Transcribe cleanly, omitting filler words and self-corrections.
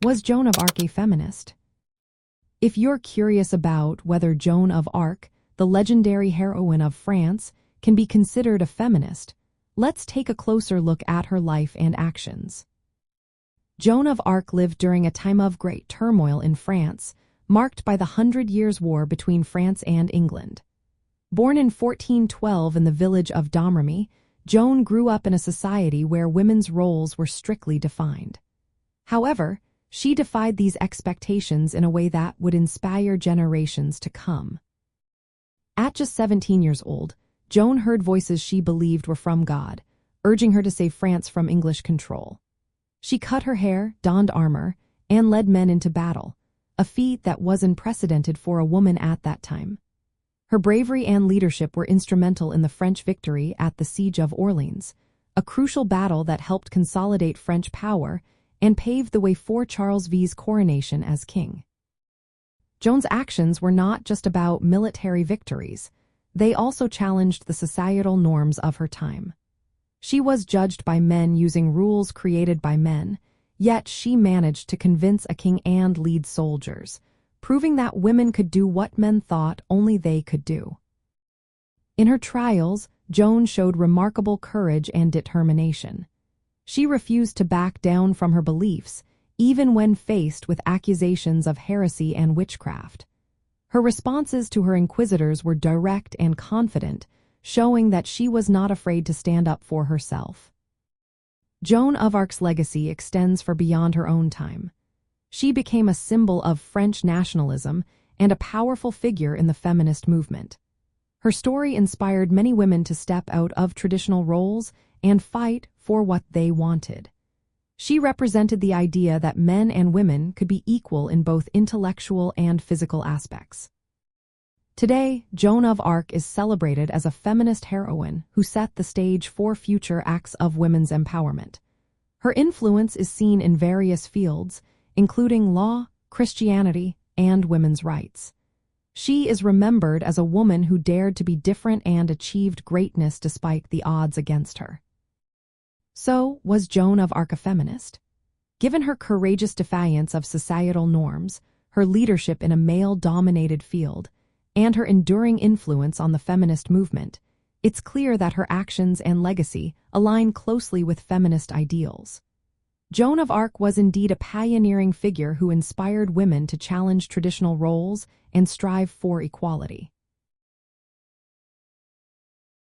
Was Joan of Arc a feminist? If you're curious about whether Joan of Arc, the legendary heroine of France, can be considered a feminist, let's take a closer look at her life and actions. Joan of Arc lived during a time of great turmoil in France, marked by the 100 Years' War between France and England. Born in 1412 in the village of Domremy, Joan grew up in a society where women's roles were strictly defined. However, she defied these expectations in a way that would inspire generations to come. At just 17 years old, Joan heard voices she believed were from God, urging her to save France from English control. She cut her hair, donned armor, and led men into battle, a feat that was unprecedented for a woman at that time. Her bravery and leadership were instrumental in the French victory at the Siege of Orleans, a crucial battle that helped consolidate French power and paved the way for Charles V's coronation as king. Joan's actions were not just about military victories. They also challenged the societal norms of her time. She was judged by men using rules created by men, yet she managed to convince a king and lead soldiers, proving that women could do what men thought only they could do. In her trials, Joan showed remarkable courage and determination. She refused to back down from her beliefs, even when faced with accusations of heresy and witchcraft. Her responses to her inquisitors were direct and confident, showing that she was not afraid to stand up for herself. Joan of Arc's legacy extends far beyond her own time. She became a symbol of French nationalism and a powerful figure in the feminist movement. Her story inspired many women to step out of traditional roles and fight for what they wanted. She represented the idea that men and women could be equal in both intellectual and physical aspects. Today, Joan of Arc is celebrated as a feminist heroine who set the stage for future acts of women's empowerment. Her influence is seen in various fields, including law, Christianity, and women's rights. She is remembered as a woman who dared to be different and achieved greatness despite the odds against her. So, was Joan of Arc a feminist? Given her courageous defiance of societal norms, her leadership in a male-dominated field, and her enduring influence on the feminist movement, it's clear that her actions and legacy align closely with feminist ideals. Joan of Arc was indeed a pioneering figure who inspired women to challenge traditional roles and strive for equality.